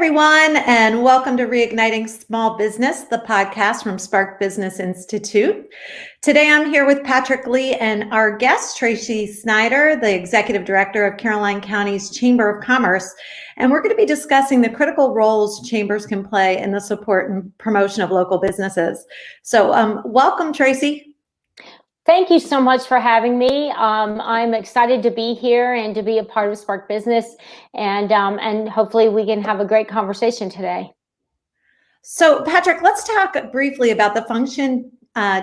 everyone, and welcome to Reigniting Small Business, the podcast from Spark Business Institute. Today, I'm here with Patrick Lee and our guest, Tracy Snyder, the Executive Director of Caroline County's Chamber of Commerce. And we're going to be discussing the critical roles chambers can play in the support and promotion of local businesses. So welcome, Tracy. Thank you so much for having me. I'm excited to be here and to be a part of Spark Business, and hopefully we can have a great conversation today. So, Patrick, let's talk briefly about the function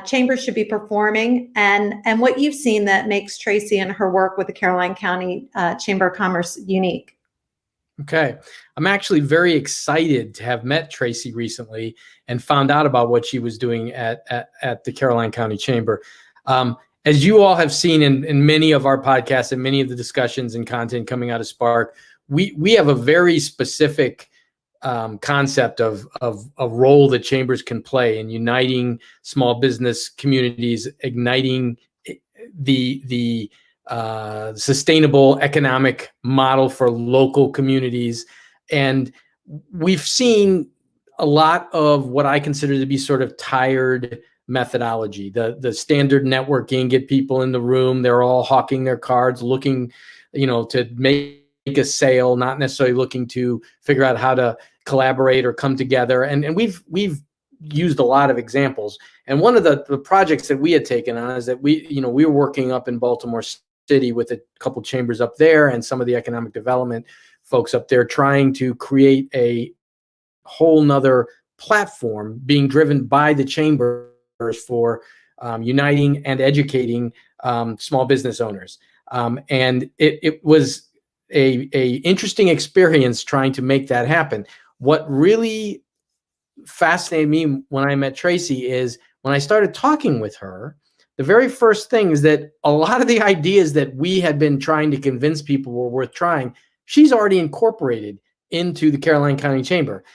chambers should be performing and what you've seen that makes Tracy and her work with the Caroline County Chamber of Commerce unique. Okay. I'm actually very excited to have met Tracy recently and found out about what she was doing at the Caroline County Chamber. As you all have seen in many of our podcasts and many of the discussions and content coming out of Spark, we have a very specific concept of a role that chambers can play in uniting small business communities, igniting the sustainable economic model for local communities. And we've seen a lot of what I consider to be sort of tired methodology, the standard networking, get people in the room, they're all hawking their cards, looking, to make a sale, not necessarily looking to figure out how to collaborate or come together. And we've used a lot of examples. And one of the projects that we had taken on is that we were working up in Baltimore City with a couple chambers up there and some of the economic development folks up there, trying to create a whole nother platform being driven by the chamber for uniting and educating small business owners. And it was a interesting experience trying to make that happen. What really fascinated me when I met Tracy is when I started talking with her, the very first thing is that a lot of the ideas that we had been trying to convince people were worth trying, she's already incorporated into the Caroline County Chamber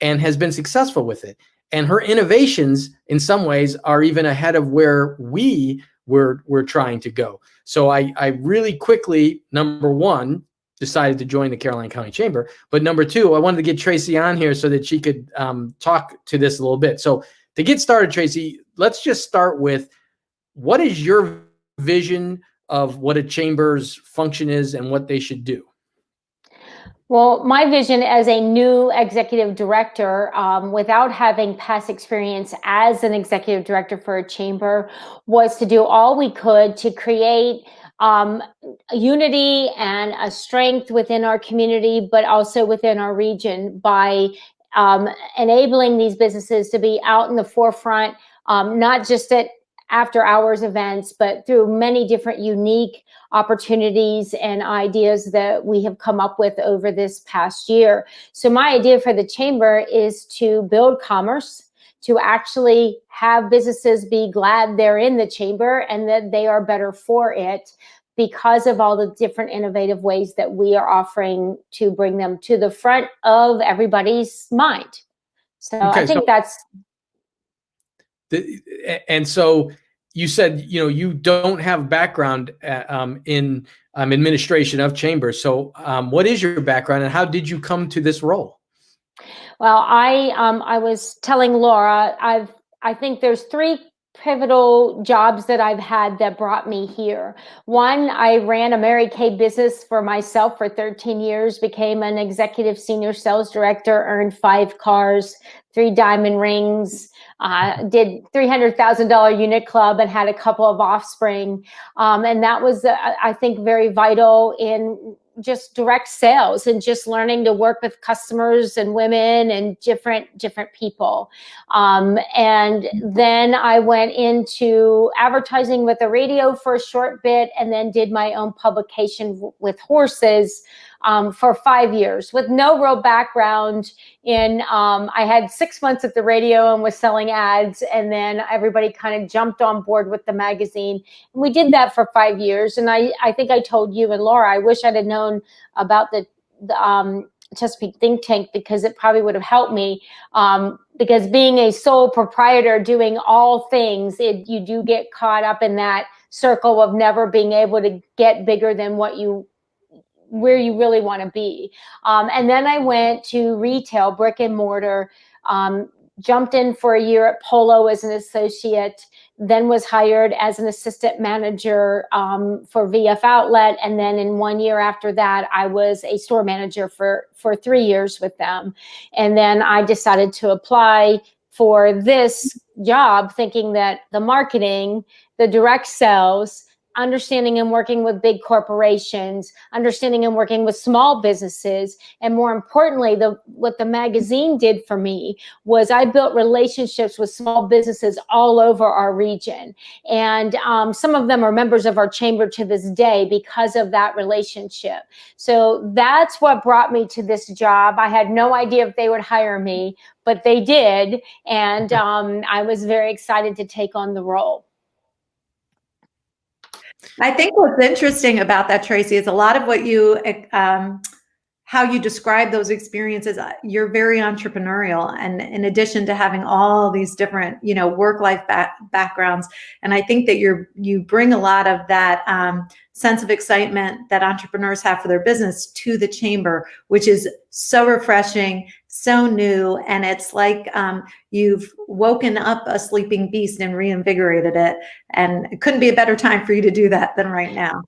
and has been successful with it. And her innovations, in some ways, are even ahead of where we were trying to go. So I really quickly, number one, decided to join the Caroline County Chamber. But number two, I wanted to get Tracy on here so that she could talk to this a little bit. So to get started, Tracy, let's just start with, what is your vision of what a chamber's function is and what they should do? Well, my vision as a new executive director, without having past experience as an executive director for a chamber, was to do all we could to create unity and a strength within our community, but also within our region by enabling these businesses to be out in the forefront, not just at after hours events, but through many different unique opportunities and ideas that we have come up with over this past year. So my idea for the chamber is to build commerce, to actually have businesses be glad they're in the chamber and that they are better for it because of all the different innovative ways that we are offering to bring them to the front of everybody's mind. So I think that's... And so you said, you don't have background in administration of chambers. So what is your background and how did you come to this role? Well, I was telling Laura, I think there's three pivotal jobs that I've had that brought me here. One, I ran a Mary Kay business for myself for 13 years, became an executive senior sales director, earned 5 cars, 3 diamond rings, did $300,000 unit club and had a couple of offspring. And that was, I think, very vital in just direct sales and just learning to work with customers and women and different people. And then I went into advertising with the radio for a short bit and then did my own publication with horses for 5 years with no real background in, I had 6 months at the radio and was selling ads, and then everybody kind of jumped on board with the magazine. And we did that for 5 years. And I think I told you and Laura, I wish I'd have known about the Chesapeake think tank because it probably would have helped me. Because being a sole proprietor doing all things, you do get caught up in that circle of never being able to get bigger than what you where you really want to be. And then I went to retail, brick and mortar, jumped in for a year at Polo as an associate, then was hired as an assistant manager for VF Outlet. And then in 1 year after that, I was a store manager for 3 years with them. And then I decided to apply for this job, thinking that the marketing, the direct sales, understanding and working with big corporations, understanding and working with small businesses, and more importantly, what the magazine did for me was I built relationships with small businesses all over our region. And some of them are members of our chamber to this day because of that relationship. So that's what brought me to this job. I had no idea if they would hire me, but they did. And I was very excited to take on the role. I think what's interesting about that, Tracy, is a lot of what you, how you describe those experiences. You're very entrepreneurial, and in addition to having all these different, work-life backgrounds, and I think that you bring a lot of that sense of excitement that entrepreneurs have for their business to the chamber, which is so refreshing, so new, and it's like you've woken up a sleeping beast and reinvigorated it. And it couldn't be a better time for you to do that than right now.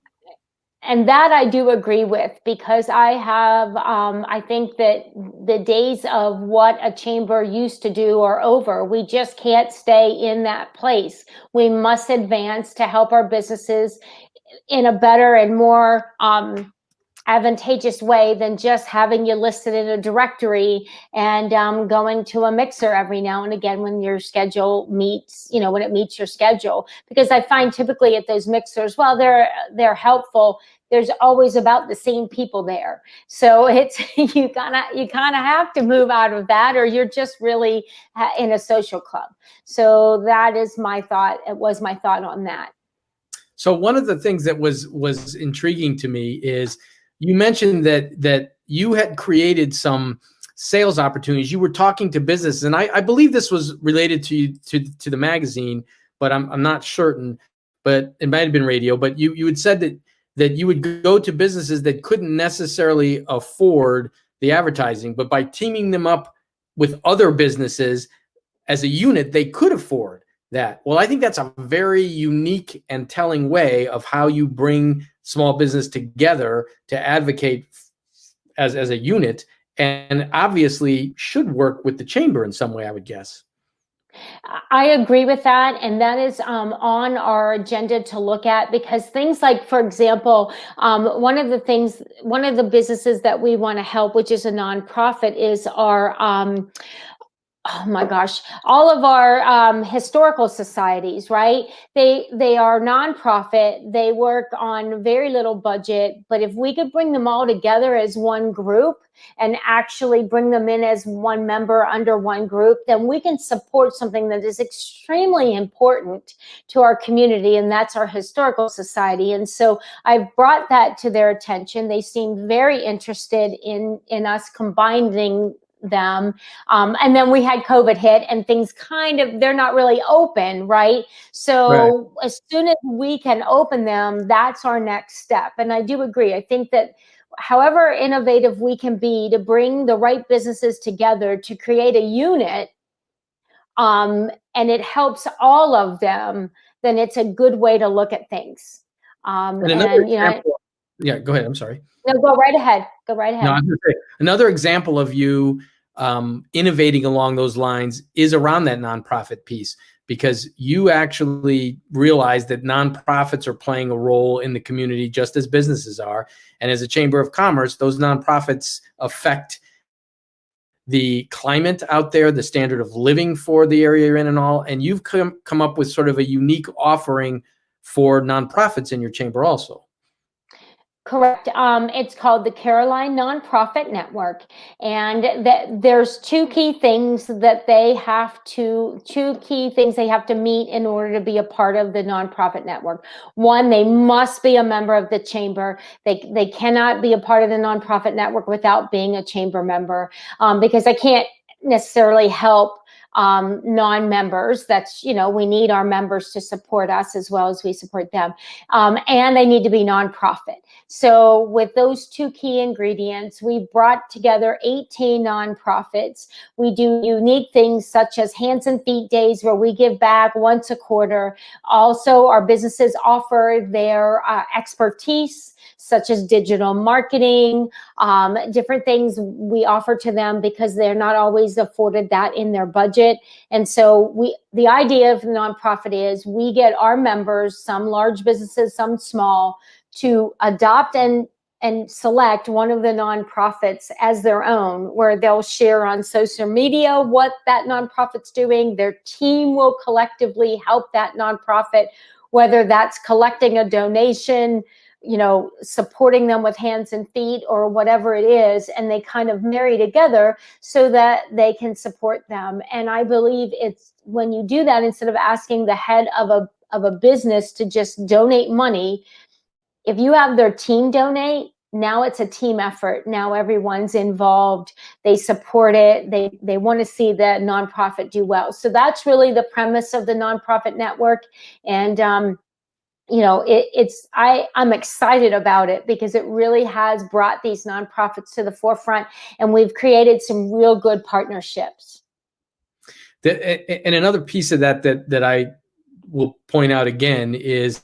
And that I do agree with, because I have, I think that the days of what a chamber used to do are over. We just can't stay in that place. We must advance to help our businesses in a better and more advantageous way than just having you listed in a directory and going to a mixer every now and again when your schedule meets, when it meets your schedule. Because I find typically at those mixers, while they're helpful, there's always about the same people there. So it's you kind of have to move out of that, or you're just really in a social club. So that is my thought. It was my thought on that. So one of the things that was intriguing to me is you mentioned that you had created some sales opportunities. You were talking to businesses, and I believe this was related to the magazine, but I'm not certain. But it might have been radio. But you had said that you would go to businesses that couldn't necessarily afford the advertising, but by teaming them up with other businesses as a unit, they could afford that. Well, I think that's a very unique and telling way of how you bring small business together to advocate as a unit, and obviously should work with the chamber in some way, I would guess. I agree with that. And that is on our agenda to look at, because things like, for example, one of the businesses that we want to help, which is a nonprofit, is our oh my gosh, all of our historical societies, right? They are nonprofit. They work on very little budget. But if we could bring them all together as one group and actually bring them in as one member under one group, then we can support something that is extremely important to our community, and that's our historical society. And so I've brought that to their attention. They seemed very interested in us combining them. And then we had COVID hit and things they're not really open, right? So right. As soon as we can open them, that's our next step. And I do agree. I think that however innovative we can be to bring the right businesses together to create a unit, and it helps all of them, then it's a good way to look at things. Yeah, go ahead. I'm sorry. No, go right ahead. No, I was going to say, another example of you innovating along those lines is around that nonprofit piece, because you actually realize that nonprofits are playing a role in the community just as businesses are. And as a chamber of commerce, those nonprofits affect the climate out there, the standard of living for the area you're in and all. And you've come up with sort of a unique offering for nonprofits in your chamber also. Correct. It's called the Caroline Nonprofit Network, and there's two key things they have to meet in order to be a part of the nonprofit network. One, they must be a member of the chamber. They cannot be a part of the nonprofit network without being a chamber member, because I can't necessarily help non-members. That's, we need our members to support us as well as we support them. And they need to be nonprofit. So with those two key ingredients, we brought together 18 nonprofits. We do unique things such as hands and feet days where we give back once a quarter. Also, our businesses offer their expertise, such as digital marketing, different things we offer to them because they're not always afforded that in their budget. And so the idea of the nonprofit is we get our members, some large businesses, some small, to adopt and select one of the nonprofits as their own, where they'll share on social media what that nonprofit's doing. Their team will collectively help that nonprofit, whether that's collecting a donation, supporting them with hands and feet or whatever it is, and they kind of marry together so that they can support them. And I believe it's when you do that, instead of asking the head of a business to just donate money, if you have their team donate, now it's a team effort. Now everyone's involved. They support it. They want to see the nonprofit do well. So that's really the premise of the nonprofit network. And I'm excited about it because it really has brought these nonprofits to the forefront, and we've created some real good partnerships. And another piece of that I will point out again is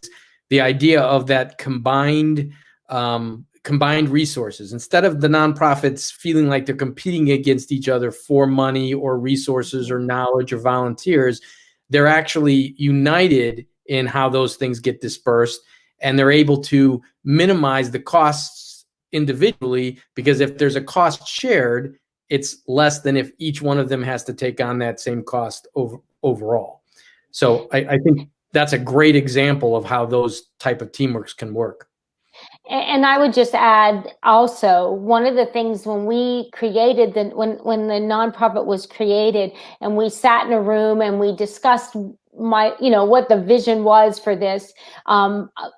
the idea of that combined resources. Instead of the nonprofits feeling like they're competing against each other for money or resources or knowledge or volunteers, they're actually united in how those things get dispersed, and they're able to minimize the costs individually, because if there's a cost shared, it's less than if each one of them has to take on that same cost overall. So I think that's a great example of how those type of teamworks can work. And I would just add also, one of the things when we created when the nonprofit was created and we sat in a room and we discussed what the vision was for this,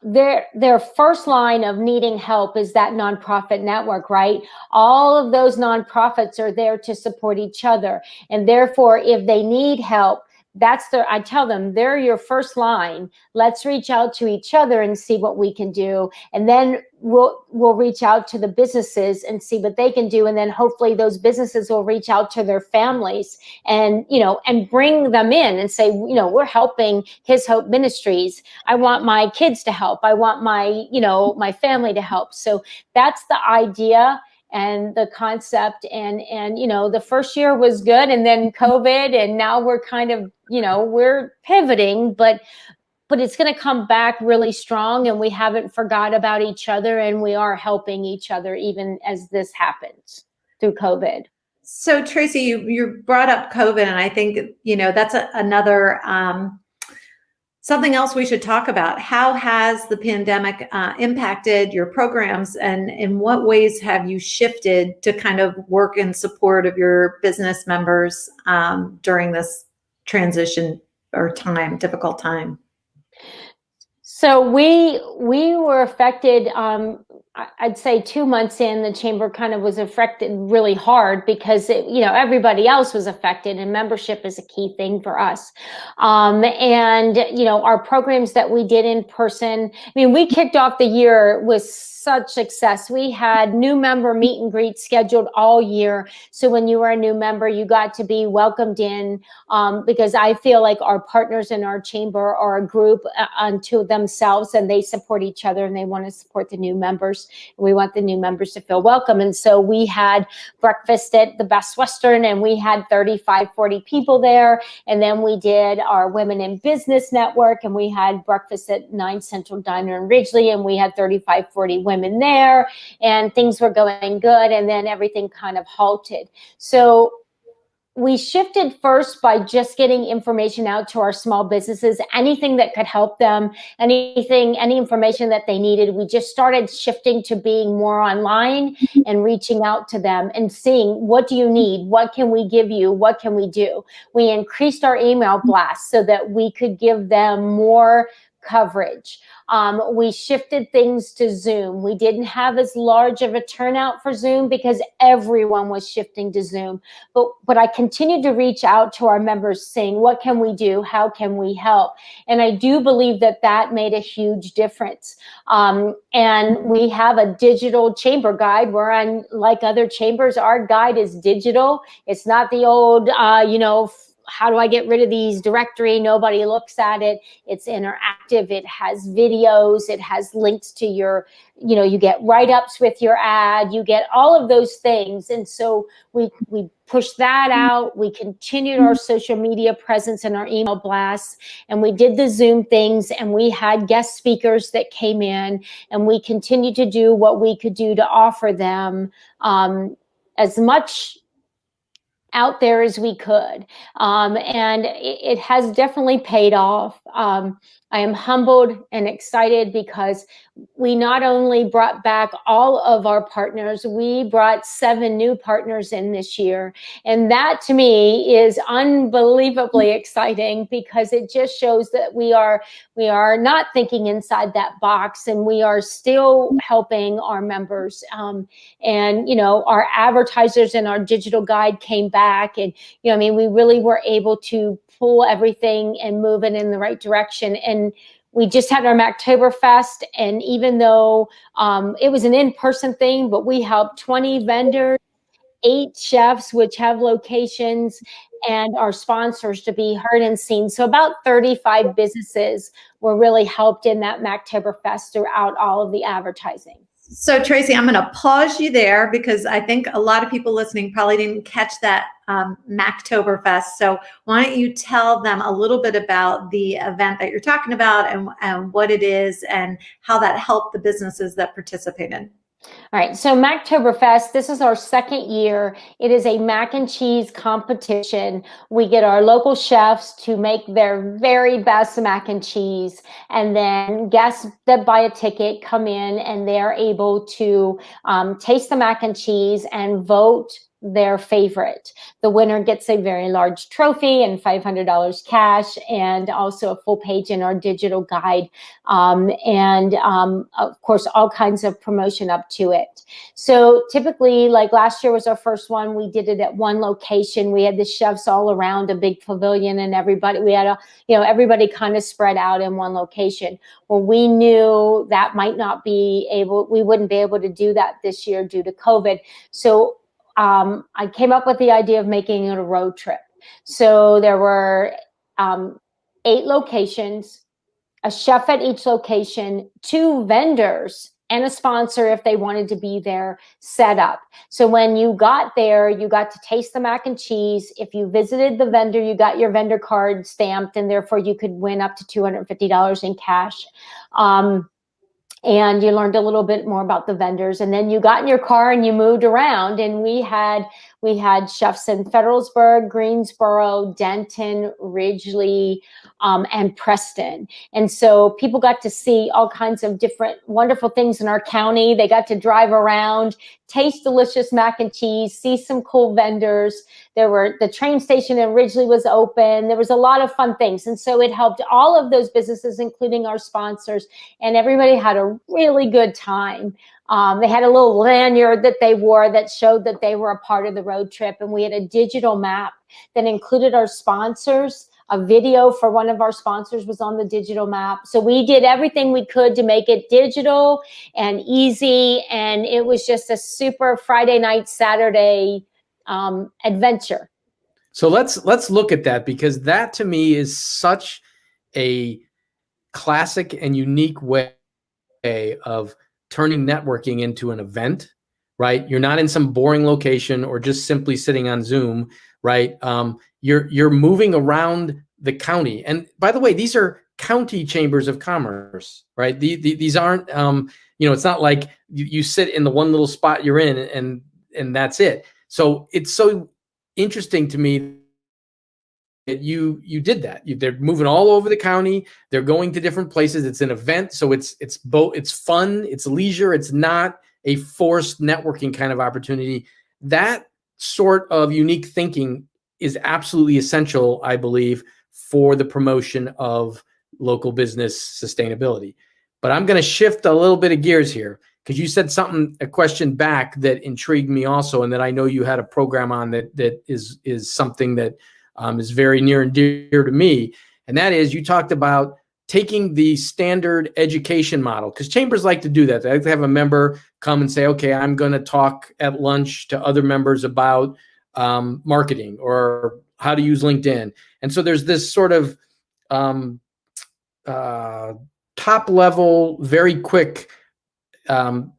their first line of needing help is that nonprofit network, right? All of those nonprofits are there to support each other. And therefore, if they need help, I tell them, they're your first line. Let's reach out to each other and see what we can do. And then we'll reach out to the businesses and see what they can do. And then hopefully those businesses will reach out to their families and bring them in and say, we're helping His Hope Ministries. I want my kids to help. I want my family to help. So that's the idea and the concept. And the first year was good, and then COVID, and now we're kind of, we're pivoting, but it's going to come back really strong, and we haven't forgot about each other, and we are helping each other even as this happens through COVID. So Tracy, you brought up COVID, and I think, that's another, something else we should talk about. How has the pandemic impacted your programs, and in what ways have you shifted to kind of work in support of your business members during this transition or difficult time? So we were affected, I'd say 2 months in, the chamber kind of was affected really hard because everybody else was affected, and membership is a key thing for us. And our programs that we did in person, we kicked off the year with such success. We had new member meet and greet scheduled all year. So when you were a new member, you got to be welcomed in, because I feel like our partners in our chamber are a group unto themselves, and they support each other, and they want to support the new members. We want the new members to feel welcome. And so we had breakfast at the Best Western, and we had 40 people there. And then we did our Women in Business Network, and we had breakfast at 9 Central Diner in Ridgely, and we had 40 women there, and things were going good. And then everything kind of halted. So we shifted first by just getting information out to our small businesses, anything that could help them, any information that they needed. We just started shifting to being more online and reaching out to them and seeing, what do you need? What can we give you? What can we do? We increased our email blast so that we could give them more coverage. We shifted things to Zoom. We didn't have as large of a turnout for Zoom because everyone was shifting to Zoom. But I continued to reach out to our members saying, what can we do? How can we help? And I do believe that made a huge difference. And we have a digital chamber guide where, like other chambers, our guide is digital. It's not the old, how do I get rid of these directory? Nobody looks at it. It's interactive. It has videos. It has links to your, you get write-ups with your ad. You get all of those things. And so we pushed that out. We continued our social media presence and our email blasts. And we did the Zoom things. And we had guest speakers that came in. And we continued to do what we could do to offer them as much out there as we could. And it has definitely paid off. I am humbled and excited because we not only brought back all of our partners, we brought 7 new partners in this year. And that to me is unbelievably exciting because it just shows that we are not thinking inside that box, and we are still helping our members. And our advertisers and our digital guide came back, and we really were able to pull everything and move it in the right direction. And we just had our Mactoberfest, and even though it was an in-person thing, but we helped 20 vendors, 8 chefs, which have locations, and our sponsors to be heard and seen. So about 35 businesses were really helped in that Mactoberfest throughout all of the advertising. So Tracy, I'm going to pause you there because I think a lot of people listening probably didn't catch that Mactoberfest. So why don't you tell them a little bit about the event that you're talking about and what it is and how that helped the businesses that participated? All right, so Mactoberfest, this is our 2nd year. It is a mac and cheese competition. We get our local chefs to make their very best mac and cheese, and then guests that buy a ticket come in and they're able to taste the mac and cheese and vote their favorite. The winner gets a very large trophy and $500 cash, and also a full page in our digital guide. And of course, all kinds of promotion up to it. So typically, like last year was our first one, we did it at one location. We had the chefs all around a big pavilion, and everybody kind of spread out in one location. Well, we knew that we wouldn't be able to do that this year due to COVID. So I came up with the idea of making it a road trip. So there were 8 locations, a chef at each location, 2 vendors, and a sponsor if they wanted to be there set up. So when you got there, you got to taste the mac and cheese. If you visited the vendor, you got your vendor card stamped, and therefore you could win up to $250 in cash. And you learned a little bit more about the vendors, and then you got in your car and you moved around, and we had chefs in Federalsburg, Greensboro, Denton, Ridgely, and Preston. And so people got to see all kinds of different wonderful things in our county. They got to drive around, taste delicious mac and cheese, see some cool vendors. The train station in Ridgely was open. There was a lot of fun things. And so it helped all of those businesses, including our sponsors, and everybody had a really good time. They had a little lanyard that they wore that showed that they were a part of the road trip. And we had a digital map that included our sponsors. A video for one of our sponsors was on the digital map. So we did everything we could to make it digital and easy. And it was just a super Friday night, Saturday adventure. So let's look at that, because that to me is such a classic and unique way of turning networking into an event, right? You're not in some boring location or just simply sitting on Zoom, right? You're moving around the county. And by the way, these are county chambers of commerce, right? These aren't, it's not like you sit in the one little spot you're in and that's it. So it's so interesting to me that you did that. They're moving all over the county. They're going to different places. It's an event. So it's both, it's fun, it's leisure. It's not a forced networking kind of opportunity. That sort of unique thinking is absolutely essential, I believe, for the promotion of local business sustainability. But I'm going to shift a little bit of gears here, because you said a question back that intrigued me also, and that I know you had a program on that is something that is very near and dear to me. And that is, you talked about taking the standard education model, because chambers like to do that. They like to have a member come and say, okay, I'm going to talk at lunch to other members about marketing or how to use LinkedIn. And so there's this sort of top level, very quick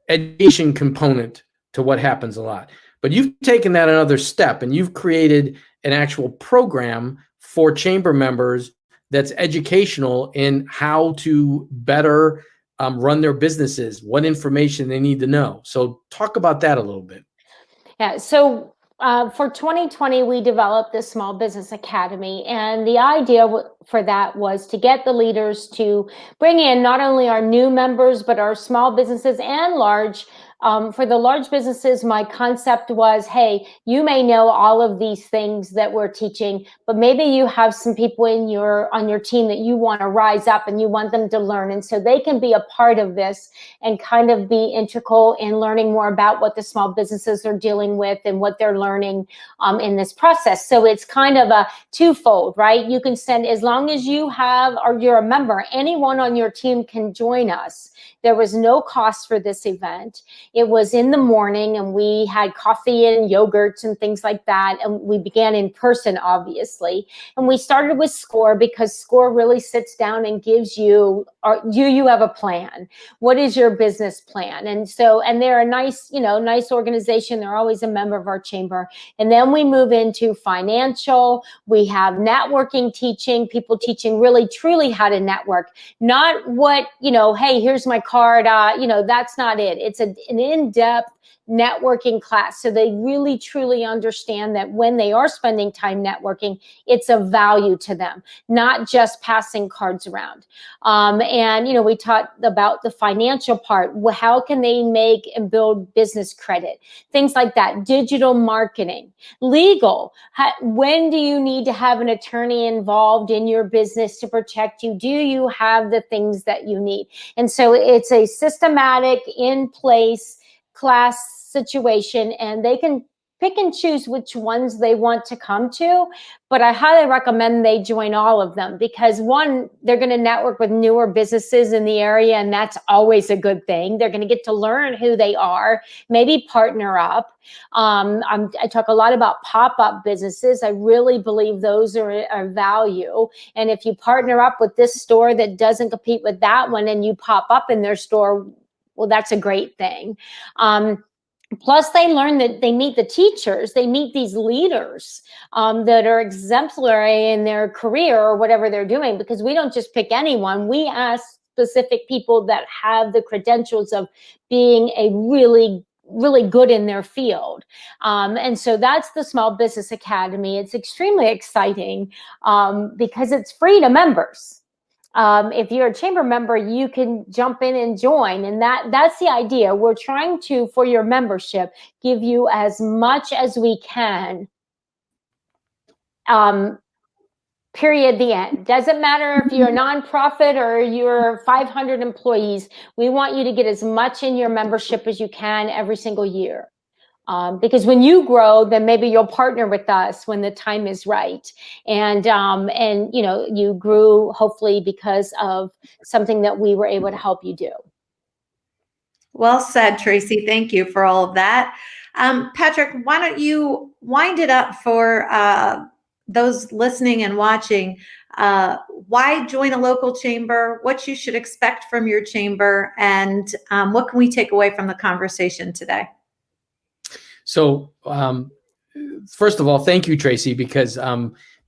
education component to what happens a lot. But you've taken that another step, and you've created an actual program for chamber members that's educational in how to better run their businesses, what information they need to know. So talk about that a little bit. Yeah. So for 2020, we developed the Small Business Academy. And the idea for that was to get the leaders to bring in not only our new members, but our small businesses and large. For the large businesses, my concept was, hey, you may know all of these things that we're teaching, but maybe you have some people on your team that you want to rise up and you want them to learn. And so they can be a part of this and kind of be integral in learning more about what the small businesses are dealing with and what they're learning in this process. So it's kind of a twofold, right? You can send, as long as you have, or you're a member, anyone on your team can join us. There was no cost for this event. It was in the morning, and we had coffee and yogurts and things like that. And we began in person, obviously. And we started with SCORE, because SCORE really sits down and gives you, you have a plan. What is your business plan? And so, and they're a nice organization. They're always a member of our chamber. And then we move into financial. We have networking teaching, people teaching really, truly how to network. Not what, hey, here's my card. That's not it. It's an in-depth networking class. So they really, truly understand that when they are spending time networking, it's of value to them, not just passing cards around. And we talked about the financial part. How can they make and build business credit? Things like that. Digital marketing, legal. When do you need to have an attorney involved in your business to protect you? Do you have the things that you need? And so it's a systematic, in place class situation, and they can pick and choose which ones they want to come to. But I highly recommend they join all of them, because one, they're going to network with newer businesses in the area, and that's always a good thing. They're going to get to learn who they are, maybe partner up. I talk a lot about pop-up businesses. I really believe those are value. And if you partner up with this store that doesn't compete with that one, and you pop up in their store, well, that's a great thing. Plus, they learn that they meet the teachers, they meet these leaders that are exemplary in their career or whatever they're doing, because we don't just pick anyone. We ask specific people that have the credentials of being a really good in their field. And so that's the Small Business Academy. It's extremely exciting because it's free to members. If you're a chamber member, you can jump in and join. And that's the idea. We're trying to, for your membership, give you as much as we can. Period, the end. Doesn't matter if you're a nonprofit or you're 500 employees. We want you to get as much in your membership as you can every single year. Because when you grow, then maybe you'll partner with us when the time is right. And you grew hopefully because of something that we were able to help you do. Well said, Tracy. Thank you for all of that. Patrick, why don't you wind it up for those listening and watching? Why join a local chamber? What you should expect from your chamber, and what can we take away from the conversation today? So, first of all, thank you, Tracy, because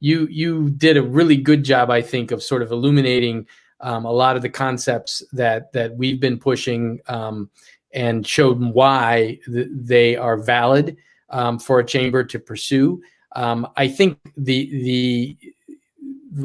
you did a really good job, I think, of sort of illuminating a lot of the concepts that we've been pushing and showed why they are valid for a chamber to pursue. I think the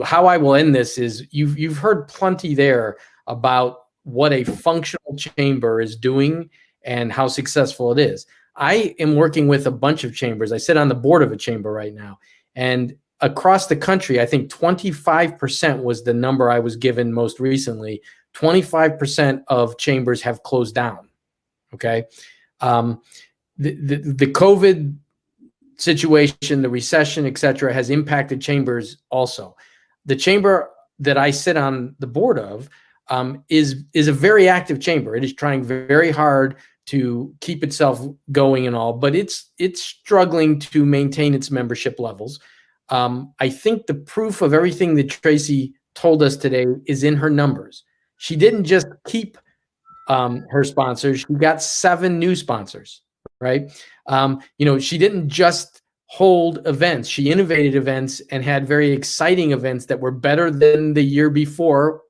how I will end this is you've heard plenty there about what a functional chamber is doing and how successful it is. I am working with a bunch of chambers. I sit on the board of a chamber right now. And across the country, I think 25% was the number I was given most recently. 25% of chambers have closed down. Okay. The COVID situation, the recession, et cetera, has impacted chambers also. The chamber that I sit on the board of is a very active chamber. It is trying very hard to keep itself going and all, but it's struggling to maintain its membership levels. I think the proof of everything that Tracy told us today is in her numbers. She didn't just keep her sponsors; she got 7 new sponsors. Right? She didn't just hold events; she innovated events and had very exciting events that were better than the year before,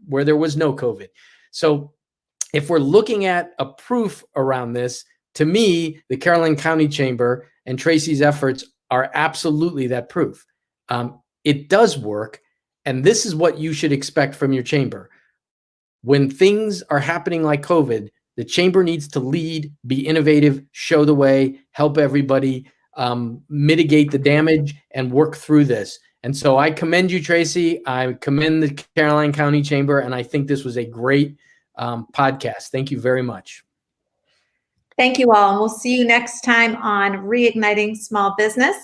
where there was no COVID. So, if we're looking at a proof around this, to me, the Caroline County Chamber and Tracy's efforts are absolutely that proof. It does work, and this is what you should expect from your chamber. When things are happening like COVID, the chamber needs to lead, be innovative, show the way, help everybody, mitigate the damage, and work through this. And so I commend you, Tracy. I commend the Caroline County Chamber, and I think this was a great podcast. Thank you very much. Thank you all. And we'll see you next time on Reigniting Small Business.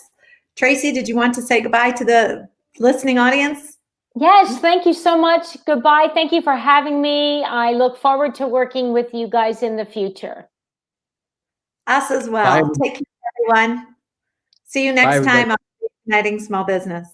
Tracy, did you want to say goodbye to the listening audience? Yes, thank you so much. Goodbye. Thank you for having me. I look forward to working with you guys in the future. Us as well. Bye. Take care, everyone. See you next time on Reigniting Small Business.